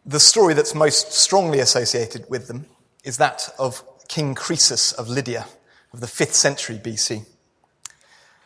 The story that's most strongly associated with them is that of King Croesus of Lydia of the 5th century BC.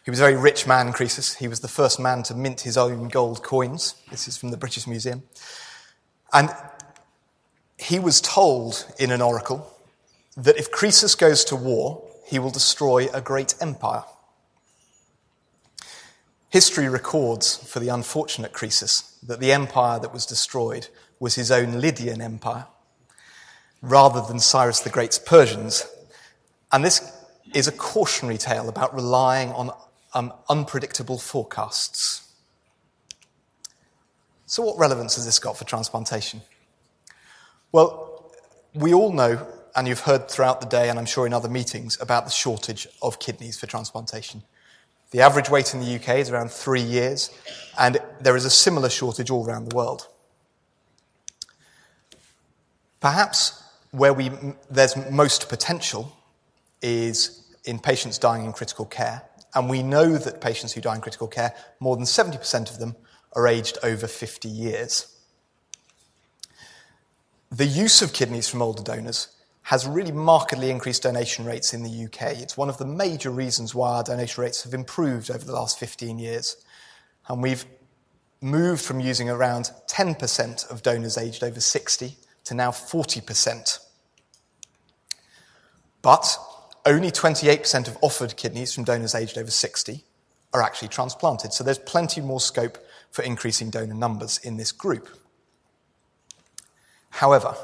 He was a very rich man, Croesus. He was the first man to mint his own gold coins. This is from the British Museum. And he was told in an oracle that if Croesus goes to war, he will destroy a great empire. History records for the unfortunate Croesus that the empire that was destroyed was his own Lydian empire, rather than Cyrus the Great's Persians. And this is a cautionary tale about relying on unpredictable forecasts. So what relevance has this got for transplantation? Well, we all know, and you've heard throughout the day, and I'm sure in other meetings, about the shortage of kidneys for transplantation. The average wait in the UK is around 3 years, and there is a similar shortage all around the world. Perhaps where there's most potential is in patients dying in critical care, and we know that patients who die in critical care, more than 70% of them are aged over 50 years. The use of kidneys from older donors has really markedly increased donation rates in the UK. It's one of the major reasons why our donation rates have improved over the last 15 years. And we've moved from using around 10% of donors aged over 60 to now 40%. But only 28% of offered kidneys from donors aged over 60 are actually transplanted. So there's plenty more scope for increasing donor numbers in this group. However,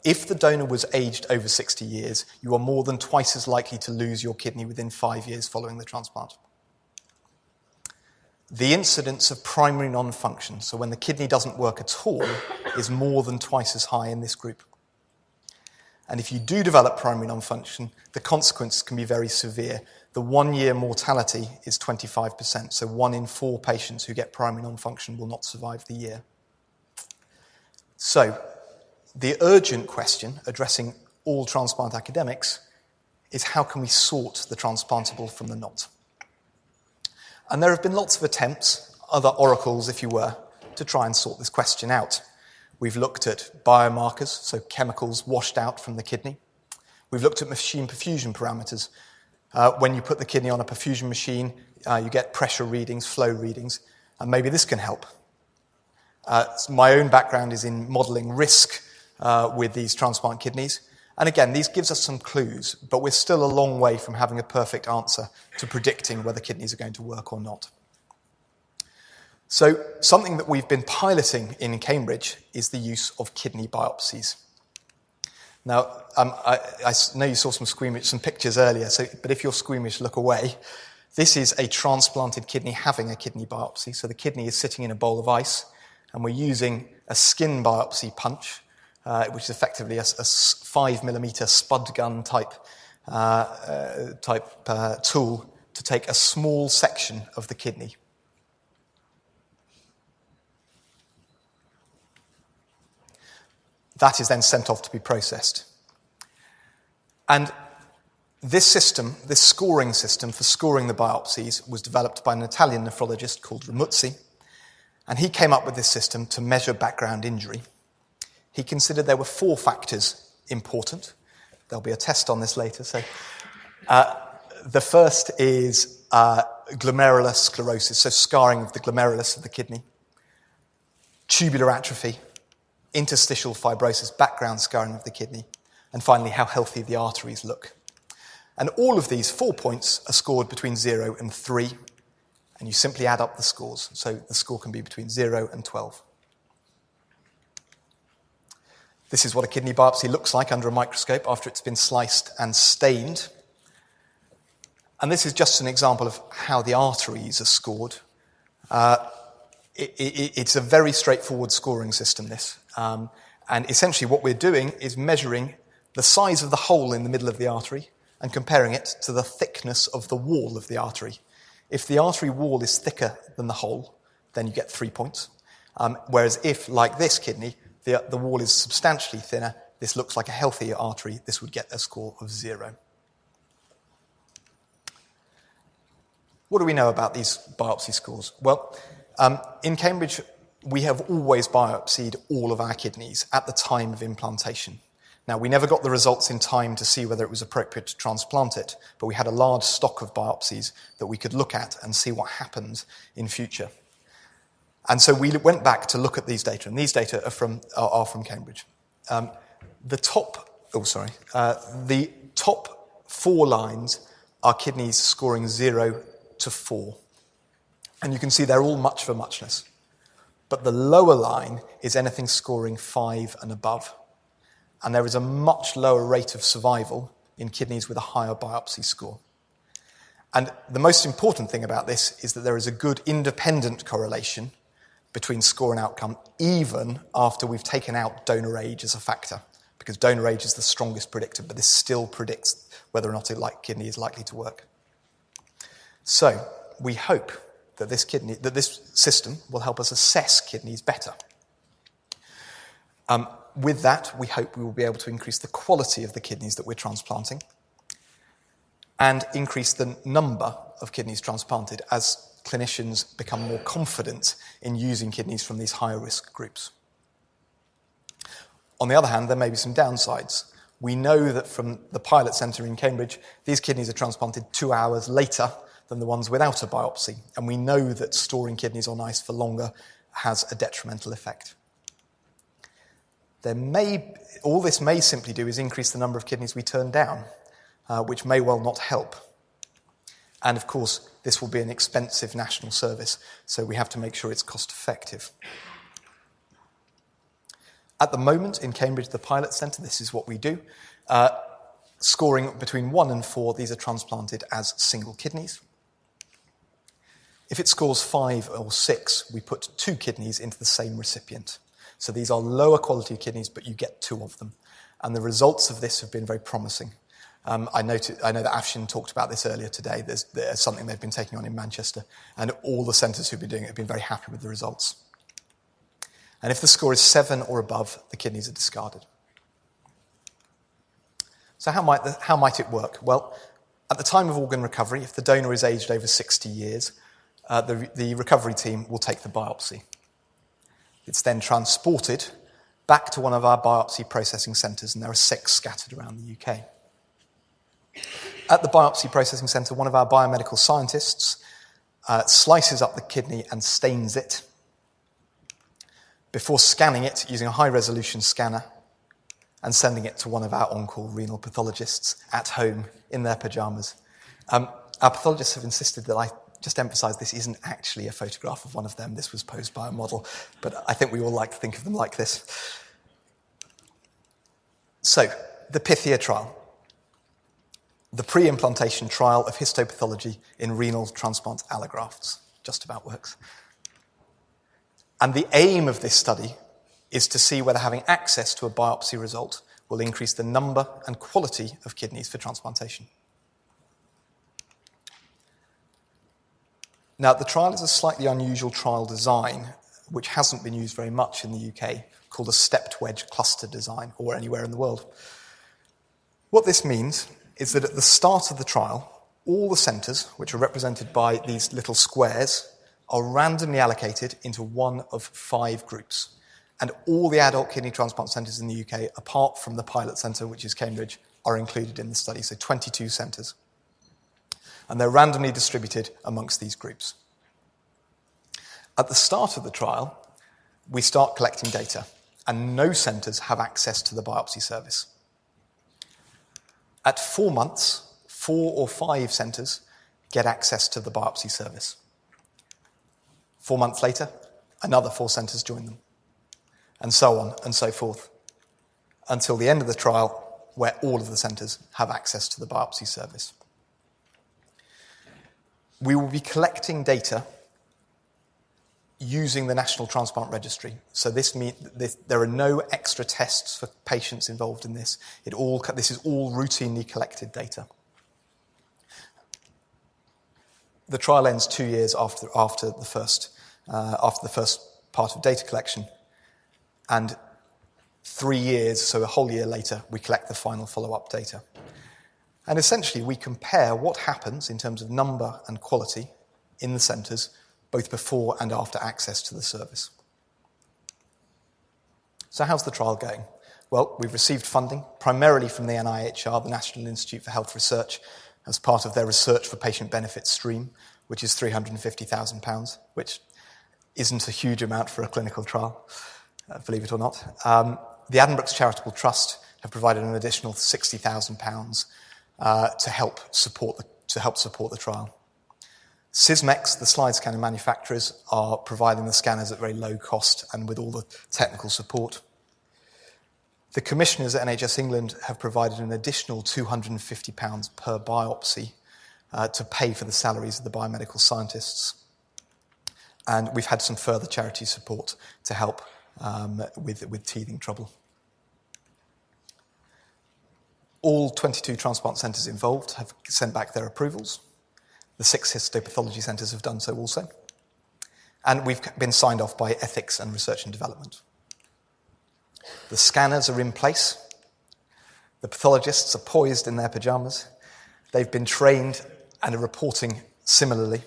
if the donor was aged over 60 years, you are more than twice as likely to lose your kidney within 5 years following the transplant. The incidence of primary non-function, so when the kidney doesn't work at all, is more than twice as high in this group. And if you do develop primary non-function, the consequences can be very severe. The 1-year mortality is 25%, so 1 in 4 patients who get primary non-function will not survive the year. So, the urgent question, addressing all transplant academics, is how can we sort the transplantable from the not? And there have been lots of attempts, other oracles if you were, to try and sort this question out. We've looked at biomarkers, so chemicals washed out from the kidney. We've looked at machine perfusion parameters. When you put the kidney on a perfusion machine, you get pressure readings, flow readings, and maybe this can help. My own background is in modelling risk with these transplant kidneys. And again, these gives us some clues, but we're still a long way from having a perfect answer to predicting whether kidneys are going to work or not. So something that we've been piloting in Cambridge is the use of kidney biopsies. Now, I know you saw some pictures earlier, but if you're squeamish, look away. This is a transplanted kidney having a kidney biopsy. So the kidney is sitting in a bowl of ice, and we're using a skin biopsy punch, which is effectively a 5mm spud gun type tool to take a small section of the kidney. That is then sent off to be processed. And this system, this scoring system for scoring the biopsies, was developed by an Italian nephrologist called Ramuzzi, and he came up with this system to measure background injury. He considered there were 4 factors important. There'll be a test on this later. So, the first is glomerular sclerosis, so scarring of the glomerulus of the kidney, tubular atrophy, interstitial fibrosis, background scarring of the kidney, and finally, how healthy the arteries look. And all of these 4 points are scored between 0 and 3, and you simply add up the scores. So the score can be between 0 and 12. This is what a kidney biopsy looks like under a microscope after it's been sliced and stained. And this is just an example of how the arteries are scored. It's a very straightforward scoring system, this. And essentially what we're doing is measuring the size of the hole in the middle of the artery and comparing it to the thickness of the wall of the artery. If the artery wall is thicker than the hole, then you get 3 points. Whereas if, like this kidney, the wall is substantially thinner, this looks like a healthier artery, this would get a score of 0. What do we know about these biopsy scores? Well, in Cambridge, we have always biopsied all of our kidneys at the time of implantation. Now, we never got the results in time to see whether it was appropriate to transplant it, but we had a large stock of biopsies that we could look at and see what happened in future. And so we went back to look at these data, and these data are from Cambridge. The top 4 lines are kidneys scoring 0 to 4. And you can see they're all much for muchness. But the lower line is anything scoring 5 and above. And there is a much lower rate of survival in kidneys with a higher biopsy score. And the most important thing about this is that there is a good independent correlation between score and outcome, even after we've taken out donor age as a factor, because donor age is the strongest predictor, but this still predicts whether or not a kidney is likely to work. So we hope that this system will help us assess kidneys better. With that, we hope we will be able to increase the quality of the kidneys that we're transplanting and increase the number of kidneys transplanted as clinicians become more confident in using kidneys from these higher risk groups. On the other hand, there may be some downsides. We know that from the pilot centre in Cambridge, these kidneys are transplanted 2 hours later than the ones without a biopsy, and we know that storing kidneys on ice for longer has a detrimental effect. All this may simply do is increase the number of kidneys we turn down, which may well not help. And of course, this will be an expensive national service, so we have to make sure it's cost effective. At the moment in Cambridge, the pilot centre, this is what we do. Scoring between 1 and 4, these are transplanted as single kidneys. If it scores 5 or 6, we put 2 kidneys into the same recipient. So these are lower quality kidneys, but you get 2 of them. And the results of this have been very promising. I know that Afshin talked about this earlier today. There's something they've been taking on in Manchester, and all the centres who've been doing it have been very happy with the results. And if the score is 7 or above, the kidneys are discarded. So how might it work? Well, at the time of organ recovery, if the donor is aged over 60 years, the recovery team will take the biopsy. It's then transported back to one of our biopsy processing centres, and there are 6 scattered around the UK. At the biopsy processing centre, one of our biomedical scientists slices up the kidney and stains it before scanning it using a high-resolution scanner and sending it to one of our on-call renal pathologists at home in their pyjamas. Our pathologists have insisted that I just emphasise this isn't actually a photograph of one of them. This was posed by a model, but I think we all like to think of them like this. So, the Pithia trial. The pre-implantation trial of histopathology in renal transplant allografts. Just about works. And the aim of this study is to see whether having access to a biopsy result will increase the number and quality of kidneys for transplantation. Now, the trial is a slightly unusual trial design, which hasn't been used very much in the UK, called a stepped wedge cluster design, or anywhere in the world. What this means is that at the start of the trial, all the centres, which are represented by these little squares, are randomly allocated into one of 5 groups. And all the adult kidney transplant centres in the UK, apart from the pilot centre, which is Cambridge, are included in the study, so 22 centres. And they're randomly distributed amongst these groups. At the start of the trial, we start collecting data, and no centres have access to the biopsy service. At 4 months, 4 or 5 centres get access to the biopsy service. 4 months later, another 4 centres join them, and so on and so forth, until the end of the trial, where all of the centres have access to the biopsy service. We will be collecting data using the National Transplant Registry. So this means there are no extra tests for patients involved in this. This is all routinely collected data. The trial ends 2 years after the first part of data collection, and 3 years, so a whole year later, we collect the final follow-up data. And essentially, we compare what happens in terms of number and quality in the centres, both before and after access to the service. So how's the trial going? Well, we've received funding, primarily from the NIHR, the National Institute for Health Research, as part of their Research for Patient Benefit stream, which is £350,000, which isn't a huge amount for a clinical trial, believe it or not. The Addenbrooke's Charitable Trust have provided an additional £60,000 to help support the trial. Sysmex, the slide scanner manufacturers, are providing the scanners at very low cost and with all the technical support. The commissioners at NHS England have provided an additional £250 per biopsy to pay for the salaries of the biomedical scientists. And we've had some further charity support to help with teething trouble. All 22 transplant centres involved have sent back their approvals. The 6 histopathology centres have done so also. And we've been signed off by Ethics and Research and Development. The scanners are in place. The pathologists are poised in their pyjamas. They've been trained and are reporting similarly.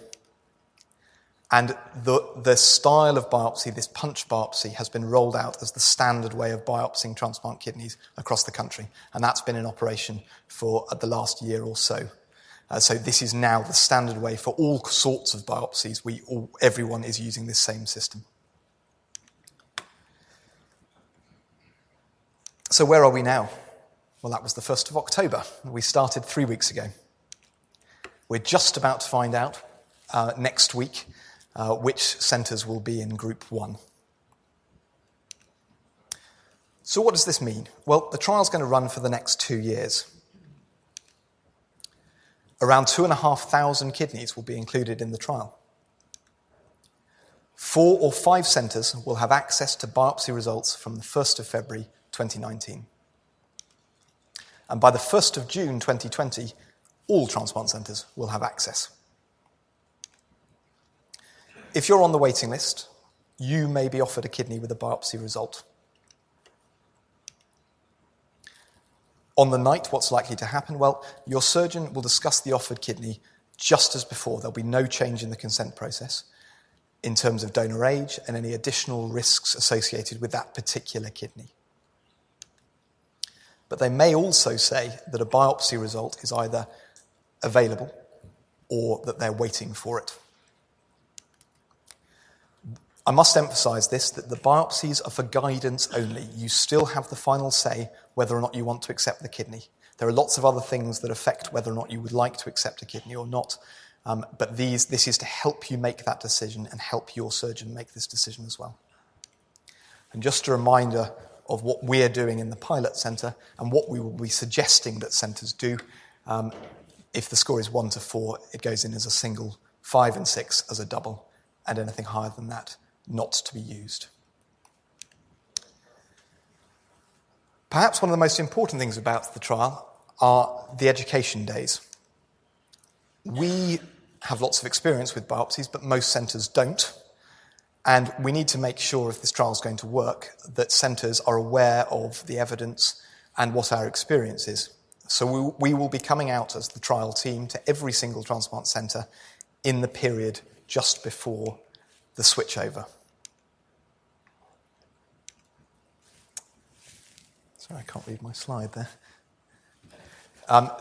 And the style of biopsy, this punch biopsy, has been rolled out as the standard way of biopsying transplant kidneys across the country. And that's been in operation for the last year or so. So this is now the standard way for all sorts of biopsies. Everyone is using this same system. So where are we now? Well, that was the 1st of October. We started 3 weeks ago. We're just about to find out next week which centres will be in Group 1. So what does this mean? Well, the trial's going to run for the next 2 years. Around 2,500 kidneys will be included in the trial. 4 or 5 centres will have access to biopsy results from the 1st of February 2019. And by the 1st of June 2020, all transplant centres will have access. If you're on the waiting list, you may be offered a kidney with a biopsy result. On the night, what's likely to happen? Well, your surgeon will discuss the offered kidney just as before. There'll be no change in the consent process in terms of donor age and any additional risks associated with that particular kidney. But they may also say that a biopsy result is either available or that they're waiting for it. I must emphasise this, that the biopsies are for guidance only. You still have the final say whether or not you want to accept the kidney. There are lots of other things that affect whether or not you would like to accept a kidney or not, but this is to help you make that decision and help your surgeon make this decision as well. And just a reminder of what we're doing in the pilot centre and what we will be suggesting that centres do. If the score is 1 to 4, it goes in as a single, 5 and 6 as a double, and anything higher than that not to be used. Perhaps one of the most important things about the trial are the education days. We have lots of experience with biopsies, but most centres don't. And we need to make sure, if this trial is going to work, that centres are aware of the evidence and what our experience is. So we will be coming out as the trial team to every single transplant centre in the period just before the switchover. Sorry, I can't read my slide there.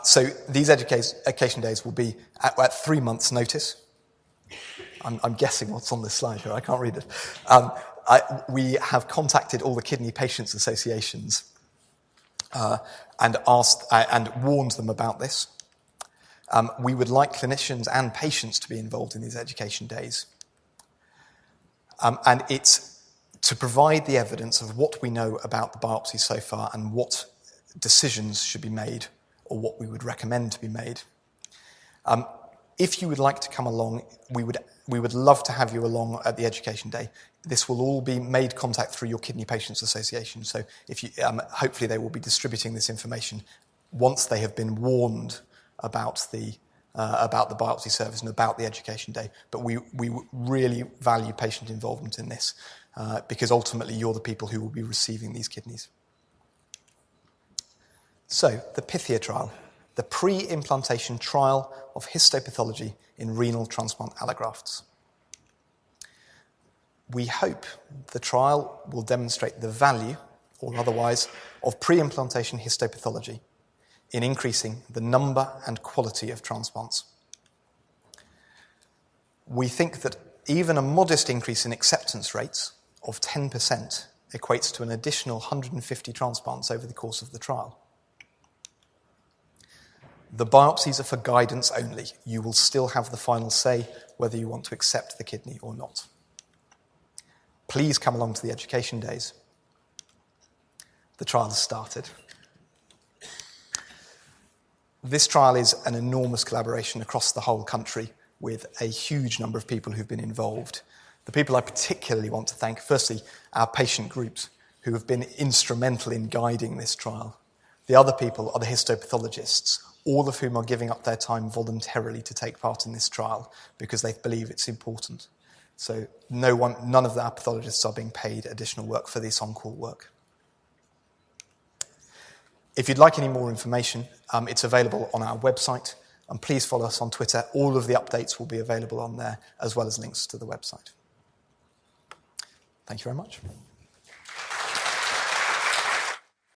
So these education days will be at 3 months' notice. I'm guessing what's on this slide here. I can't read it. We have contacted all the kidney patients associations and warned them about this. We would like clinicians and patients to be involved in these education days. And it's to provide the evidence of what we know about the biopsy so far and what decisions should be made or what we would recommend to be made. If you would like to come along, we would love to have you along at the education day. This will all be made contact through your Kidney Patients Association, so if you, hopefully they will be distributing this information once they have been warned about the biopsy service and about the education day. But we really value patient involvement in this because ultimately you're the people who will be receiving these kidneys. So, the Pithia trial, the pre-implantation trial of histopathology in renal transplant allografts. We hope the trial will demonstrate the value or otherwise, of pre-implantation histopathology in increasing the number and quality of transplants. We think that even a modest increase in acceptance rates of 10% equates to an additional 150 transplants over the course of the trial. The biopsies are for guidance only. You will still have the final say whether you want to accept the kidney or not. Please come along to the education days. The trial has started. This trial is an enormous collaboration across the whole country with a huge number of people who've been involved. The people I particularly want to thank, firstly, our patient groups who have been instrumental in guiding this trial. The other people are the histopathologists, all of whom are giving up their time voluntarily to take part in this trial because they believe it's important. So none of our pathologists are being paid additional work for this on-call work. If you'd like any more information, it's available on our website, and please follow us on Twitter. All of the updates will be available on there, as well as links to the website. Thank you very much.